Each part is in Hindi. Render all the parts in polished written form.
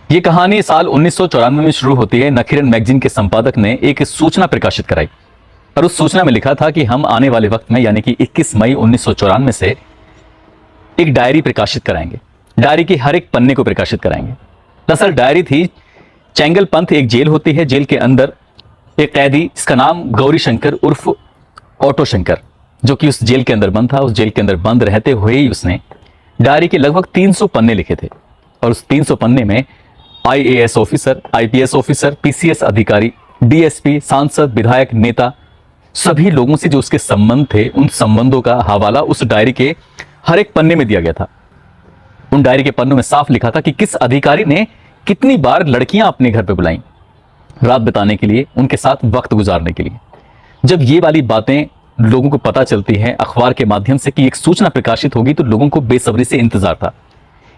ये कहानी साल 1994 में शुरू होती है। नखीरन मैगजीन के संपादक ने एक सूचना प्रकाशित कराई और उस सूचना में लिखा था कि हम आने वाले वक्त में यानी कि 21 मई 1994 से एक डायरी प्रकाशित कराएंगे। डायरी के हर एक पन्ने को प्रकाशित कराएंगे। दरअसल डायरी थी चेंगलपंथ, एक जेल होती है, जेल के अंदर एक कैदी जिसका नाम गौरी शंकर उर्फ ऑटो शंकर, जो कि उस जेल के अंदर बंद था। उस जेल के अंदर बंद रहते हुए ही उसने डायरी के लगभग 300 पन्ने लिखे थे और उस 300 पन्ने में IAS officer, IPS officer, PCS अधिकारी, DSP, सांसद, विधायक, नेता, सभी लोगों से जो उसके संबंध थे उन संबंधों का हवाला उस डायरी के हर एक पन्ने में दिया गया था। उन डायरी के पन्नों में साफ लिखा था कि किस अधिकारी ने कितनी बार लड़कियां अपने घर पे बुलाई रात बिताने के लिए, उनके साथ वक्त गुजारने के लिए। जब ये वाली बातें लोगों को पता चलती हैं अखबार के माध्यम से कि एक सूचना प्रकाशित होगी, तो लोगों को बेसब्री से इंतजार था।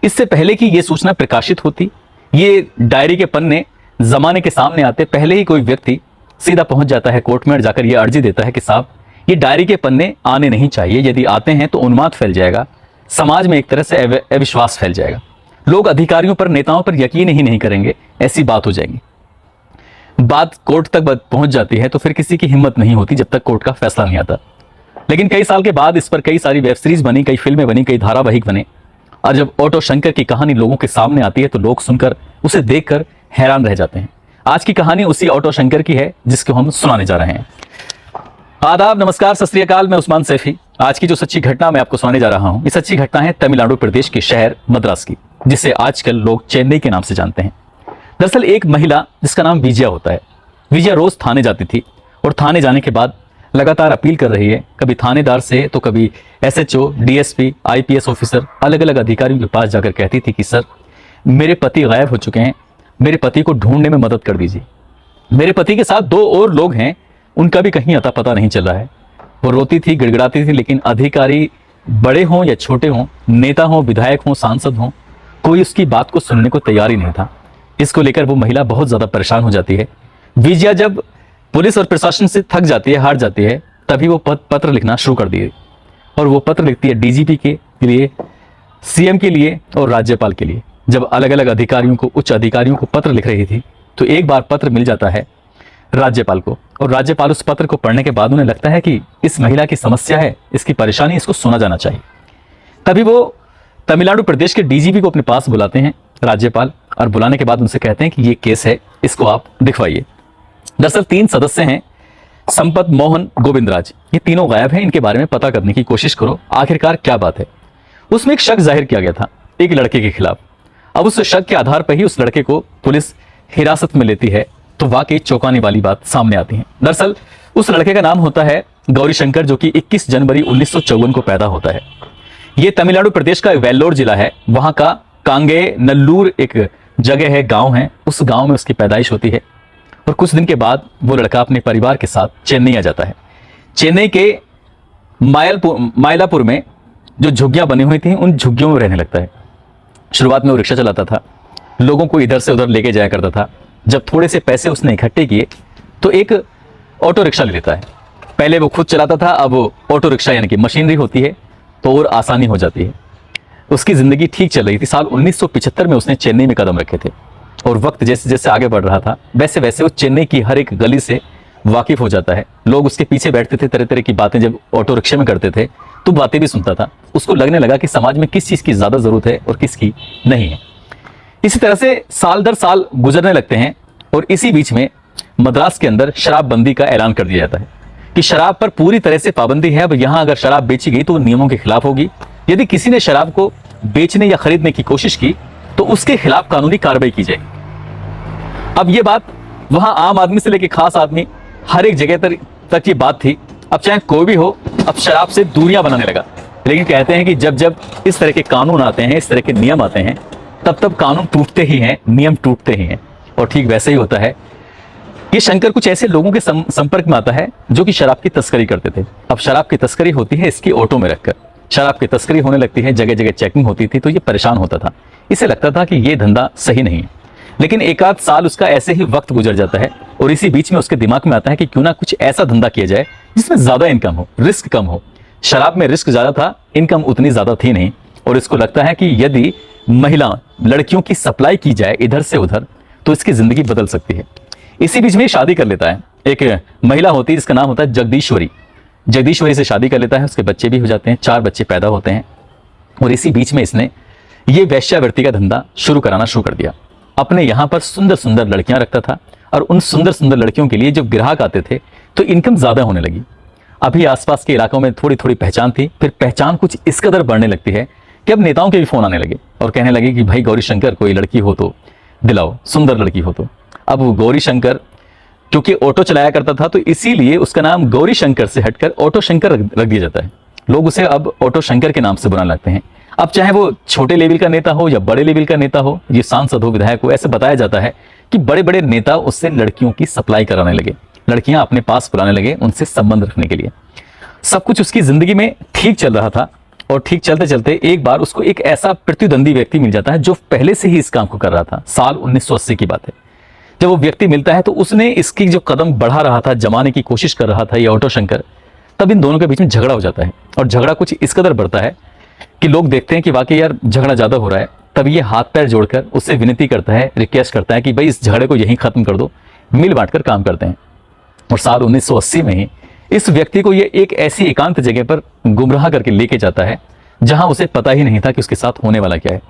इससे पहले कि यह सूचना प्रकाशित होती, ये डायरी के पन्ने जमाने के सामने आते, पहले ही कोई व्यक्ति सीधा पहुंच जाता है कोर्ट में और जाकर यह अर्जी देता है कि साहब ये डायरी के पन्ने आने नहीं चाहिए, यदि आते हैं तो उन्माद फैल जाएगा, समाज में एक तरह से अविश्वास फैल जाएगा, लोग अधिकारियों पर, नेताओं पर यकीन ही नहीं करेंगे, ऐसी बात हो जाएगी। बात कोर्ट तक पहुंच जाती है तो फिर किसी की हिम्मत नहीं होती जब तक कोर्ट का फैसला नहीं आता। लेकिन कई साल के बाद इस पर कई सारी वेब सीरीज बनी, कई फिल्में बनी, कई धारावाहिक बने और जब ऑटो शंकर की कहानी लोगों के सामने आती है तो लोग सुनकर, उसे देखकर हैरान रह जाते हैं। आज की कहानी उसी ऑटो शंकर की है जिसको हम सुनाने जा रहे हैं। आदाब, नमस्कार, सत श्री अकाल, मैं उस्मान सैफी। आज की जो सच्ची घटना मैं आपको सुनाने जा रहा हूं, ये सच्ची घटना है तमिलनाडु प्रदेश के शहर मद्रास की, जिसे आजकल लोग चेन्नई के नाम से जानते हैं। दरअसल एक महिला जिसका नाम विजया होता है, विजया रोज थाने जाती थी और थाने जाने के बाद लगातार अपील कर रही है, कभी थानेदार से तो कभी SHO, DSP, IPS ऑफिसर, अलग अलग अधिकारियों के पास जाकर कहती थी कि सर मेरे पति गायब हो चुके हैं, मेरे पति को ढूंढने में मदद कर दीजिए, मेरे पति के साथ 2 और लोग हैं, उनका भी कहीं अता पता नहीं चल रहा है। वो रोती थी, गिड़गिड़ाती थी, लेकिन अधिकारी बड़े हों या छोटे हों, नेता हों, विधायक हों, सांसद हों, कोई उसकी बात को सुनने को तैयार ही नहीं था। इसको लेकर वो महिला बहुत ज्यादा परेशान हो जाती है। विजया जब पुलिस और प्रशासन से थक जाती है, हार जाती है, तभी वो पत्र लिखना शुरू कर दिए और वो पत्र लिखती है DGP के लिए, CM के लिए और राज्यपाल के लिए। जब अलग अलग अधिकारियों को, उच्च अधिकारियों को पत्र लिख रही थी तो एक बार पत्र मिल जाता है राज्यपाल को और राज्यपाल उस पत्र को पढ़ने के बाद उन्हें लगता है कि इस महिला की समस्या है, इसकी परेशानी, इसको सुना जाना चाहिए। तभी वो तमिलनाडु प्रदेश के DGP को अपने पास बुलाते हैं राज्यपाल, और बुलाने के बाद उनसे कहते हैं कि ये केस है, इसको आप दिखवाइए। दरअसल 3 सदस्य हैं, संपत, मोहन, गोविंदराज, ये तीनों गायब हैं। इनके बारे में पता करने की कोशिश करो, आखिरकार क्या बात है। उसमें एक शक जाहिर किया गया था एक लड़के के खिलाफ। अब उस शक के आधार पर ही उस लड़के को पुलिस हिरासत में लेती है तो वाकई चौंकाने वाली बात सामने आती है। दरअसल उस लड़के का नाम होता है गौरी शंकर, जो कि 21 जनवरी 1954 को पैदा होता है। ये तमिलनाडु प्रदेश का वेल्लोर जिला है, वहां का कांगे नल्लूर एक जगह है, गांव है, उस गांव में उसकी पैदाइश होती है। और कुछ दिन के बाद वो लड़का अपने परिवार के साथ चेन्नई आ जाता है। चेन्नई के मायलापुर में जो झुग्गियां बनी हुई थी, उन झुग्गियों में रहने लगता है। शुरुआत में वो रिक्शा चलाता था, लोगों को इधर से उधर लेके जाया करता था। जब थोड़े से पैसे उसने इकट्ठे किए तो एक ऑटो रिक्शा ले लेता है। पहले वो खुद चलाता था, अब ऑटो रिक्शा यानी कि मशीनरी होती है तो और आसानी हो जाती है। उसकी जिंदगी ठीक चल रही थी। साल 1975 में उसने चेन्नई में कदम रखे थे और वक्त जैसे जैसे आगे बढ़ रहा था वैसे वैसे वो चेन्नई की हर एक गली से वाकिफ हो जाता है। लोग उसके पीछे बैठते थे, तरह तरह की बातें जब ऑटो रिक्शे में करते थे तो बातें भी सुनता था। उसको लगने लगा कि समाज में किस चीज़ की ज़्यादा ज़रूरत है और किसकी नहीं है। इसी तरह से साल दर साल गुजरने लगते हैं और इसी बीच में मद्रास के अंदर शराबबंदी का ऐलान कर दिया जाता है कि शराब पर पूरी तरह से पाबंदी है। अब यहाँ अगर शराब बेची गई तो वो नियमों के खिलाफ होगी। यदि किसी ने शराब को बेचने या खरीदने की कोशिश की तो उसके खिलाफ कानूनी कार्रवाई की जाएगी। अब ये बात वहां आम आदमी से लेकर खास आदमी हर एक जगह तक ये बात थी। अब चाहे कोई भी हो, अब शराब से दूरियां बनाने लगा। लेकिन कहते हैं कि जब जब इस तरह के कानून आते हैं, इस तरह के नियम आते हैं, तब तब कानून टूटते ही हैं, नियम टूटते ही हैं। और ठीक वैसे ही होता है। ये शंकर कुछ ऐसे लोगों के संपर्क में आता है जो कि शराब की तस्करी करते थे। अब शराब की तस्करी होती है इसकी ऑटो में रखकर, शराब की तस्करी होने लगती है, जगह जगह चेकिंग होती थी, तो ये परेशान होता था। इसे लगता था कि ये धंधा सही नहीं है। लेकिन एक आध साल उसका ऐसे ही वक्त गुजर जाता है और इसी बीच में उसके दिमाग में आता है कि क्यों ना कुछ ऐसा धंधा किया जाए जिसमें ज्यादा इनकम हो, रिस्क कम हो। शराब में रिस्क ज्यादा था, इनकम उतनी ज्यादा थी नहीं और इसको लगता है कि यदि महिला लड़कियों की सप्लाई की जाए इधर से उधर तो इसकी जिंदगी बदल सकती है। इसी बीच में शादी कर लेता है। एक महिला होती है जिसका नाम होता है जगदीश्वरी। जगदीश्वरी से शादी कर लेता है, उसके बच्चे भी हो जाते हैं, 4 बच्चे पैदा होते हैं। और इसी बीच में इसने ये वेश्यावृत्ति का धंधा कराना शुरू कर दिया। अपने यहाँ पर सुंदर सुंदर लड़कियां रखता था और उन सुंदर सुंदर लड़कियों के लिए जब ग्राहक आते थे तो इनकम ज्यादा होने लगी। अभी आसपास के इलाकों में थोड़ी थोड़ी पहचान थी, फिर पहचान कुछ इस कदर बढ़ने लगती है कि अब नेताओं के भी फोन आने लगे और कहने लगे कि भाई गौरी शंकर कोई लड़की हो तो दिलाओ, सुंदर लड़की हो तो। अब वो गौरी शंकर क्योंकि ऑटो चलाया करता था तो इसीलिए उसका नाम गौरी शंकर से हटकर ऑटो शंकर रख दिया जाता है। लोग उसे अब ऑटो शंकर के नाम से बुलाने लगते हैं। अब चाहे वो छोटे लेवल का नेता हो या बड़े लेवल का नेता हो, ये सांसद हो, विधायक हो, ऐसे बताया जाता है कि बड़े बड़े नेता उससे लड़कियों की सप्लाई कराने लगे, लड़कियां अपने पास बुलाने लगे उनसे संबंध रखने के लिए। सब कुछ उसकी जिंदगी में ठीक चल रहा था और ठीक चलते चलते एक बार उसको एक ऐसा प्रतिद्वंदी व्यक्ति मिल जाता है जो पहले से ही इस काम को कर रहा था। साल 1980 की बात है। जब वो व्यक्ति मिलता है तो उसने इसकी जो कदम बढ़ा रहा था, जमाने की कोशिश कर रहा था ये ऑटो शंकर, तब इन दोनों के बीच में झगड़ा हो जाता है। और झगड़ा कुछ इस कदर बढ़ता है कि लोग देखते हैं कि वाकई यार झगड़ा ज्यादा हो रहा है। तब ये हाथ पैर जोड़कर उससे विनती करता है, रिक्वेस्ट करता है कि भाई इस झगड़े को यहीं खत्म कर दो, मिल बांटकर काम करते हैं। और साल 1980 में ही इस व्यक्ति को ये एक ऐसी एकांत जगह पर गुमराह करके लेके जाता है जहां उसे पता ही नहीं था कि उसके साथ होने वाला क्या है।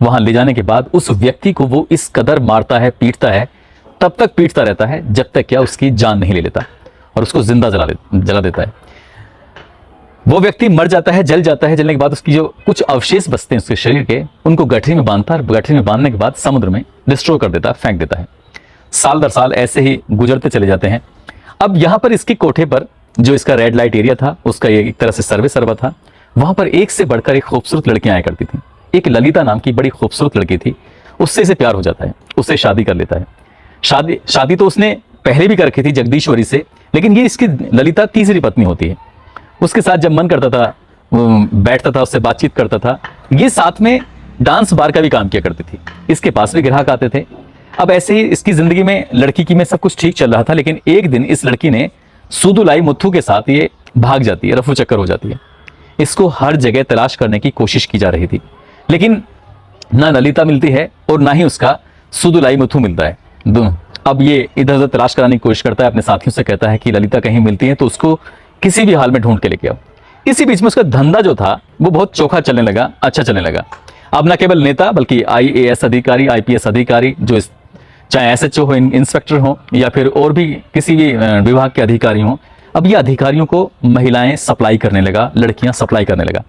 वहां ले जाने के बाद उस व्यक्ति को वो इस कदर मारता है, पीटता है, तब तक पीटता रहता है जब तक क्या उसकी जान नहीं ले लेता और उसको जिंदा जला देता है। वो व्यक्ति मर जाता है, जल जाता है। जलने के बाद उसकी जो कुछ अवशेष बचते हैं उसके शरीर के, उनको गठरी में बांधता है। गठरी में बांधने के बाद समुद्र में डिस्ट्रॉय कर देता है, फेंक देता है। साल दर साल ऐसे ही गुजरते चले जाते हैं। अब यहाँ पर इसके कोठे पर जो इसका रेड लाइट एरिया था, उसका ये एक तरह से सर्वे सर्वा था। वहां पर एक से बढ़कर एक खूबसूरत लड़कियां आया करती थी। एक ललिता नाम की बड़ी खूबसूरत लड़की थी, उससे इसे प्यार हो जाता है, उससे शादी कर लेता है। शादी तो उसने पहले भी कर रखी थी जगदीश्वरी से, लेकिन ये इसकी ललिता तीसरी पत्नी होती है। उसके साथ जब मन करता था बैठता था, उससे बातचीत करता था। ये साथ में डांस बार का भी काम किया करती थी, इसके पास भी ग्राहक आते थे। अब ऐसे ही इसकी जिंदगी में लड़की की में सब कुछ ठीक चल रहा था, लेकिन एक दिन इस लड़की ने सुदुलाई मुथु के साथ ये भाग जाती है, रफू चक्कर हो जाती है। इसको हर जगह तलाश करने की कोशिश की जा रही थी, लेकिन ना ललिता मिलती है और ना ही उसका सुदुलाई मुथु मिलता है दोनों। अब ये इधर उधर तलाश कराने की कोशिश करता है, अपने साथियों से कहता है कि ललिता कहीं मिलती है तो उसको किसी भी हाल में ढूंढ के लेके आओ। इसी बीच में उसका धंधा जो था वो बहुत चोखा चलने लगा, अच्छा चलने लगा। अब न केवल नेता बल्कि IAS अधिकारी, IPS अधिकारी, जो चाहे SHO हो, इंस्पेक्टर हो या फिर और भी किसी भी विभाग के अधिकारी हो, अब ये अधिकारियों को महिलाएं सप्लाई करने लगा, लड़कियां सप्लाई करने लगा।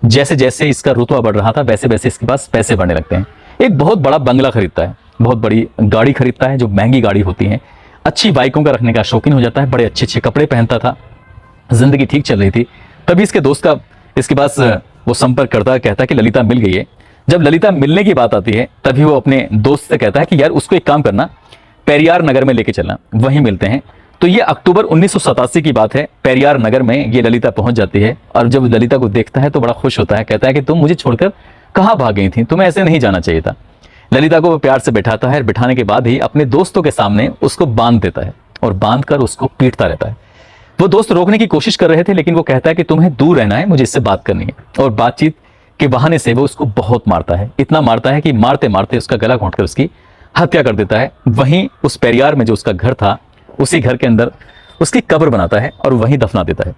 जैसे जैसे इसका रुतबा बढ़ रहा था वैसे वैसे इसके पास पैसे बढ़ने लगते हैं। एक बहुत बड़ा बंगला खरीदता है, बहुत बड़ी गाड़ी खरीदता है जो महंगी गाड़ी होती है। अच्छी बाइकों का रखने का शौकीन हो जाता है, बड़े अच्छे अच्छे कपड़े पहनता था, जिंदगी ठीक चल रही थी। तभी इसके दोस्त का इसके पास वो संपर्क करता है, कहता है कि ललिता मिल गई है। जब ललिता मिलने की बात आती है तभी वो अपने दोस्त से कहता है कि यार उसको एक काम करना, पेरियार नगर में लेके चलना, वहीं मिलते हैं। तो ये अक्टूबर 1987 की बात है। पेरियार नगर में ये ललिता पहुंच जाती है और जब ललिता को देखता है तो बड़ा खुश होता है, कहता है कि तुम मुझे छोड़कर कहाँ भाग गई थी, तुम्हें ऐसे नहीं जाना चाहिए था। ललिता को वो प्यार से बैठाता है, बिठाने के बाद ही अपने दोस्तों के सामने उसको बांध देता है और बांधकर उसको पीटता रहता है। वो दोस्त रोकने की कोशिश कर रहे थे, लेकिन वो कहता है कि तुम्हें दूर रहना है, मुझे इससे बात करनी है। और बातचीत के बहाने से वो उसको बहुत मारता है, इतना मारता है कि मारते मारते उसका गला घोंटकर उसकी हत्या कर देता है। वहीं उस पेरियार में जो उसका घर था, उसी घर के अंदर उसकी कब्र बनाता है और वहीं दफना देता है।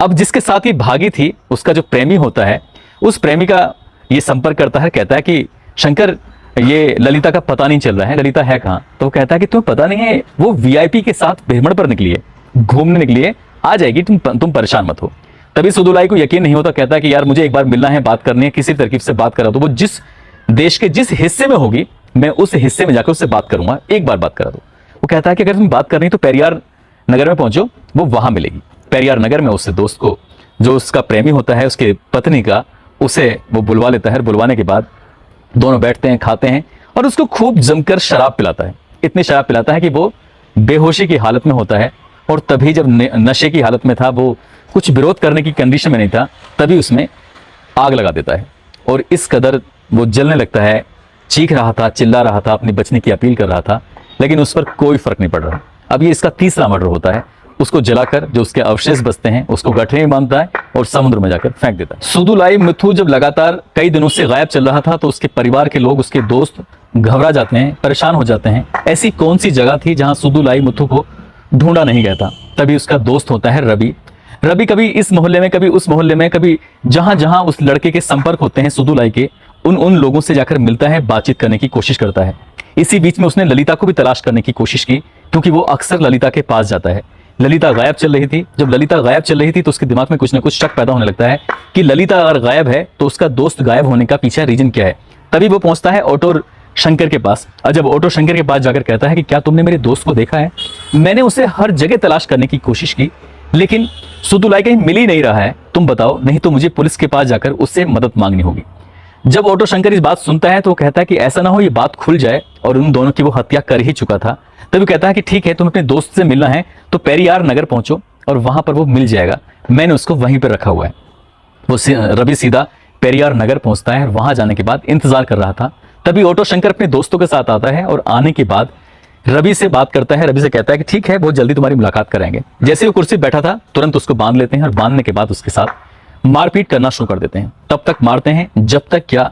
अब जिसके साथ ये भागी थी, उसका जो प्रेमी होता है, उस प्रेमी का ये संपर्क करता है, कहता है कि शंकर, ये ललिता का पता नहीं चल रहा है, ललिता है कहाँ? तो वो कहता है कि तुम्हें पता नहीं है, वो VIP के साथ भ्रमण पर निकली है, घूमने निकली है, आ जाएगी, तुम परेशान मत हो। तभी सुदुलाई को यकीन नहीं होता, कहता है कि यार मुझे एक बार मिलना है, बात करनी है, किसी तरकीब से बात करा दो। वो जिस देश के जिस हिस्से में होगी मैं उस हिस्से में जाकर उससे बात करूंगा, एक बार बात करा दो। वो कहता है कि अगर तुम बात करनी तो पेरियार नगर में पहुंचो, वो वहां मिलेगी। पेरियार नगर में उससे दोस्त को, जो उसका प्रेमी होता है, उसके पत्नी का, उसे वो बुलवा लेता है। बुलवाने के बाद दोनों बैठते हैं, खाते हैं और उसको खूब जमकर शराब पिलाता है। इतनी शराब पिलाता है कि वो बेहोशी की हालत में होता है। और तभी जब नशे की हालत में था, वो कुछ विरोध करने की कंडीशन में नहीं था, तभी उसमें आग लगा देता है। और इस कदर वो जलने लगता है, चीख रहा था, चिल्ला रहा था, अपनी बचने की अपील कर रहा था, लेकिन उस पर कोई फर्क नहीं पड़ रहा। अब ये इसका तीसरा मर्डर होता है उसको जलाकर जो उसके अवशेष बचते हैं उसको गठरी में बांधता है और समुद्र में जाकर फेंक देता है। सुदुलाई मिथु जब लगातार कई दिनों से गायब चल रहा था तो उसके परिवार के लोग, उसके दोस्त घबरा जाते हैं, परेशान हो जाते हैं। ऐसी कौन सी जगह थी जहां सुदुलाई मिथु को ढूंढा नहीं गया था? तभी उसका दोस्त होता है रवि। रवि कभी इस मोहल्ले में, कभी उस मोहल्ले में, कभी जहां जहां उस लड़के के संपर्क होते हैं सुदुलाई के, उन लोगों से जाकर मिलता है, बातचीत करने की कोशिश करता है। इसी बीच में उसने ललिता को भी तलाश करने की कोशिश की, क्योंकि वो अक्सर ललिता के पास जाता है। ललिता गायब चल रही थी। जब ललिता गायब चल रही थी तो उसके दिमाग में कुछ ना कुछ शक पैदा होने लगता है कि ललिता अगर गायब है तो उसका दोस्त गायब होने का पीछे रीजन क्या है। तभी वो पहुंचता है ऑटो शंकर के पास। और जब ऑटो शंकर के पास जाकर कहता है कि क्या तुमने मेरे दोस्त को देखा है? मैंने उसे हर जगह तलाश करने की कोशिश की, लेकिन सुदुलाई कहीं मिल ही नहीं रहा है। तुम बताओ, नहीं तो मुझे पुलिस के पास जाकर उससे मदद मांगनी होगी। जब ऑटो शंकर इस बात सुनता है तो वो कहता है कि ऐसा ना हो ये बात खुल जाए और उन दोनों की वो हत्या कर ही चुका था। तभी कहता है कि ठीक है, तुम अपने दोस्त से मिलना है तो पेरियार नगर पहुंचो और वहां पर वो मिल जाएगा, मैंने उसको वहीं पर रखा हुआ है। वो रवि सीधा पेरियार नगर पहुंचता है और वहां जाने के बाद इंतजार कर रहा था। तभी ऑटो शंकर अपने दोस्तों के साथ आता है और आने के बाद रवि से बात करता है। रवि से कहता है कि ठीक है, बहुत जल्दी तुम्हारी मुलाकात करेंगे। जैसे वो कुर्सी बैठा था तुरंत उसको बांध लेते हैं और बांधने के बाद उसके साथ मारपीट करना शुरू कर देते हैं। तब तक मारते हैं जब तक क्या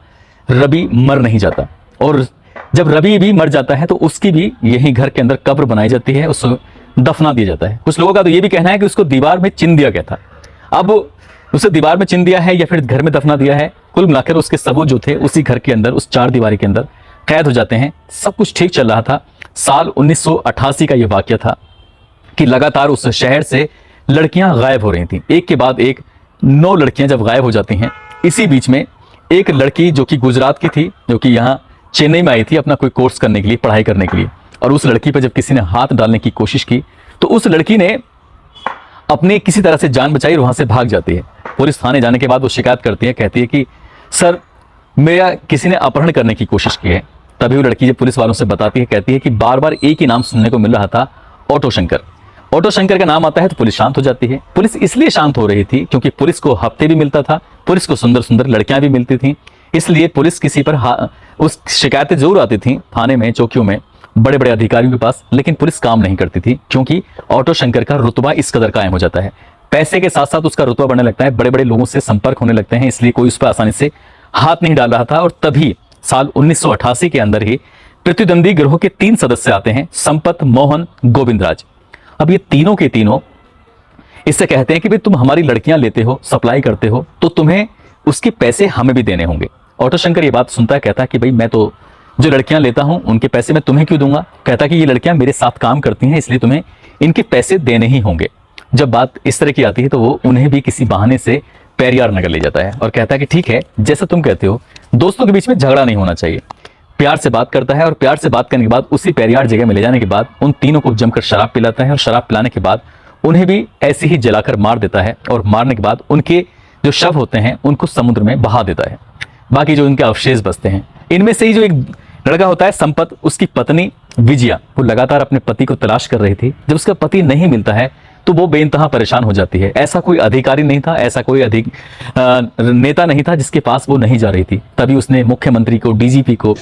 रवि मर नहीं जाता। और जब रवि भी मर जाता है तो उसकी भी यही घर के अंदर कब्र बनाई जाती है, उसको दफना दिया जाता है। कुछ लोगों का तो ये भी कहना है कि उसको दीवार में चिन दिया गया था। अब उसे दीवार में चिन दिया है या फिर घर में दफना दिया है, कुल मिलाकर उसके सबूत जो थे उसी घर के अंदर, उस चार दीवारी के अंदर कैद हो जाते हैं। सब कुछ ठीक चल रहा था। साल 1988 का यह वाकया था कि लगातार उस शहर से लड़कियां गायब हो रही थी। एक के बाद एक 9 लड़कियां जब गायब हो जाती हैं। इसी बीच में एक लड़की जो कि गुजरात की थी, जो कि यहाँ चेन्नई में आई थी अपना कोई कोर्स करने के लिए, पढ़ाई करने के लिए, और उस लड़की पर जब किसी ने हाथ डालने की कोशिश की तो उस लड़की ने अपने किसी तरह से जान बचाई और वहां से भाग जाती है। पुलिस थाने जाने के बाद वो शिकायत करती है, कहती है कि सर मेरा किसी ने अपहरण करने की कोशिश की है। तभी वो लड़की जब पुलिस वालों से बताती है, कहती है कि बार बार एक ही नाम सुनने को मिल रहा था, ऑटो शंकर। ऑटो शंकर का नाम आता है तो पुलिस शांत हो जाती है। पुलिस इसलिए शांत हो रही थी क्योंकि पुलिस को हफ्ते भी मिलता था, पुलिस को सुंदर सुंदर लड़कियां भी मिलती थी। इसलिए पुलिस किसी पर उस शिकायतें जरूर आती थी थाने में, चौकियों में, बड़े बड़े अधिकारियों के पास, लेकिन पुलिस काम नहीं करती थी क्योंकि ऑटो शंकर का रुतबा इस कदर कायम हो जाता है। पैसे के साथ साथ उसका रुतबा बढ़ने लगता है, बड़े बड़े लोगों से संपर्क होने लगते हैं, इसलिए कोई उस पर आसानी से हाथ नहीं डाल रहा था। और तभी साल 1988 के अंदर ही प्रतिद्वंदी गिरोह के 3 सदस्य आते हैं, संपत, मोहन, गोविंदराज। अब ये तीनों के तीनों इससे कहते हैं कि भाई तुम हमारी लड़कियां लेते हो, सप्लाई करते हो, तो तुम्हें उसके पैसे हमें भी देने होंगे। ऑटो शंकर ये बात सुनता है, कहता है कि भाई मैं तो जो लड़कियां लेता हूं उनके पैसे मैं तुम्हें क्यों दूंगा। कहता कि ये लड़कियां मेरे साथ काम करती हैं, इसलिए तुम्हें इनके पैसे देने ही होंगे। जब बात इस तरह की आती है तो वो उन्हें भी किसी बहाने से पेरियार नगर ले जाता है और कहता है कि ठीक है, जैसा तुम कहते हो, दोस्तों के बीच में झगड़ा नहीं होना चाहिए। प्यार से बात करता है और प्यार से बात करने के बाद उसी पेरियार जगह में ले जाने के बाद उन तीनों को जमकर शराब पिलाता है और शराब पिलाने के बाद उन्हें भी ऐसे ही जलाकर मार देता है और मारने के बाद उनके जो शव होते हैं उनको समुद्र में बहा देता है। बाकी जो इनके अवशेष बचते हैं, इनमें से ही जो एक लड़का होता है संपत, उसकी पत्नी विजया, वो लगातार अपने पति को तलाश कर रही थी। जब उसका पति नहीं मिलता है तो वो बेइंतहा परेशान हो जाती है। ऐसा कोई अधिकारी नहीं था, ऐसा कोई नेता नहीं था जिसके पास वो नहीं जा रही थी। तभी उसने मुख्यमंत्री को, डीजीपी को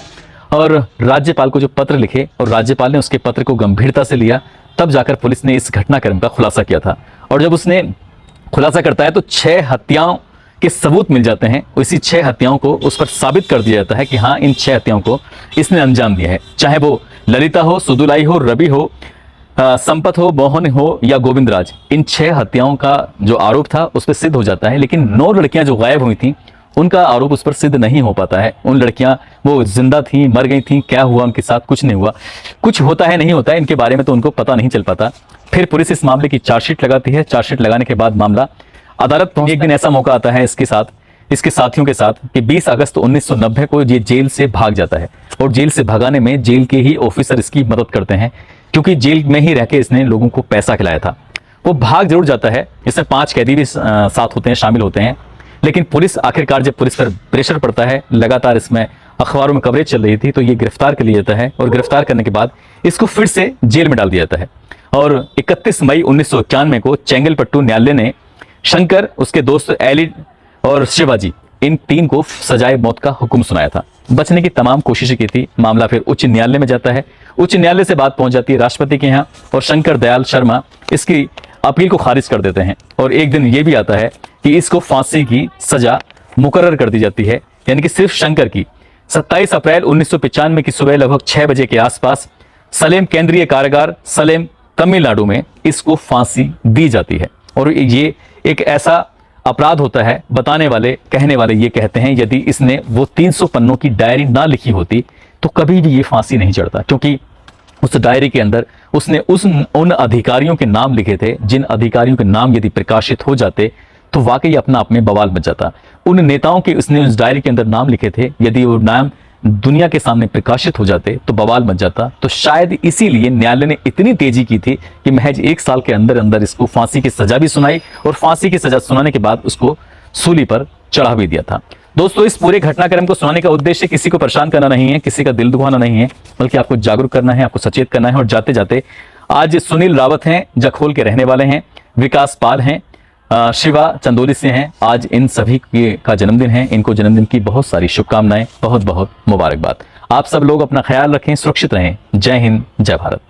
और राज्यपाल को जो पत्र लिखे और राज्यपाल ने उसके पत्र को गंभीरता से लिया, तब जाकर पुलिस ने इस घटनाक्रम का खुलासा किया था। और जब उसने खुलासा करता है तो 6 हत्याओं के सबूत मिल जाते हैं। इसी 6 हत्याओं को उस पर साबित कर दिया जाता है कि हाँ, इन 6 हत्याओं को इसने अंजाम दिया है। चाहे वो ललिता हो, सुदुलाई हो, रवि हो, संपत हो, मोहन हो या गोविंदराज, इन 6 हत्याओं का जो आरोप था उस पर सिद्ध हो जाता है। लेकिन 9 लड़कियां जो गायब हुई थी उनका आरोप उस पर सिद्ध नहीं हो पाता है। उन लड़कियां वो जिंदा थी, मर गई थी, क्या हुआ उनके साथ, कुछ नहीं हुआ। कुछ होता है, नहीं होता है, इनके बारे में तो उनको पता नहीं चल पाता। फिर पुलिस इस मामले की चार्जशीट लगाती है। चार्जशीट लगाने के बाद मामला अदालत पहुंचता है। एक दिन ऐसा मौका आता है इसके साथ, इसके साथियों के साथ, कि 20 अगस्त 1990 को ये जेल से भाग जाता है। और जेल से भगाने में जेल के ही ऑफिसर इसकी मदद करते हैं, क्योंकि जेल में ही रह के इसने लोगों को पैसा खिलाया था। वो भाग जरूर जाता है, इसमें 5 कैदी भी साथ होते हैं, शामिल होते हैं। लेकिन पुलिस आखिरकार, जब पुलिस पर प्रेशर पड़ता है, लगातार इसमें अखबारों में कवरेज चल रही थी, तो ये गिरफ्तार कर लिया जाता है। और गिरफ्तार करने के बाद इसको फिर से जेल में डाल दिया जाता है। और 31 मई 1991 को चेंगलपट्टू न्यायालय ने शंकर, उसके दोस्त एली और शिवाजी, इन 3 को सजाए मौत का हुक्म सुनाया था। बचने की तमाम कोशिशें की थी। मामला फिर उच्च न्यायालय में जाता है। उच्च न्यायालय से बात पहुंच जाती है राष्ट्रपति के यहाँ, और शंकर दयाल शर्मा इसकी अपील को खारिज कर देते हैं और एक दिन ये भी आता है कि इसको फांसी की सजा मुकर्रर कर दी जाती है, यानी कि सिर्फ शंकर की। 27 अप्रैल 1995 की सुबह लगभग 6 बजे के आसपास सलेम केंद्रीय कारागार, सलेम, तमिलनाडु में इसको फांसी दी जाती है। और ये एक ऐसा अपराध होता है, बताने वाले, कहने वाले ये कहते हैं यदि इसने वो 300 पन्नों की डायरी ना लिखी होती तो कभी भी ये फांसी नहीं चढ़ता, क्योंकि उस डायरी के अंदर उसने उन अधिकारियों के नाम लिखे थे जिन अधिकारियों के नाम यदि प्रकाशित हो जाते तो वाकई अपना आप में बवाल मच जाता। उन नेताओं के उसने उस डायरी के अंदर नाम लिखे थे, यदि वो नाम दुनिया के सामने प्रकाशित हो जाते तो बवाल मच जाता। तो शायद इसीलिए न्यायालय ने इतनी तेजी की थी कि महज 1 साल के अंदर अंदर इसको फांसी की सजा भी सुनाई और फांसी की सजा सुनाने के बाद उसको सूली पर चढ़ा भी दिया था। दोस्तों, इस पूरे घटनाक्रम को सुनाने का उद्देश्य किसी को परेशान करना नहीं है, किसी का दिल दुखाना नहीं है, बल्कि आपको जागरूक करना है, आपको सचेत करना है। और जाते जाते आज सुनील रावत हैं, जखोल के रहने वाले हैं, विकास पाल हैं, शिवा चंदोली से हैं। आज इन सभी का जन्मदिन है, इनको जन्मदिन की बहुत सारी शुभकामनाएं, बहुत बहुत मुबारकबाद। आप सब लोग अपना ख्याल रखें, सुरक्षित रहें। जय हिंद, जय भारत।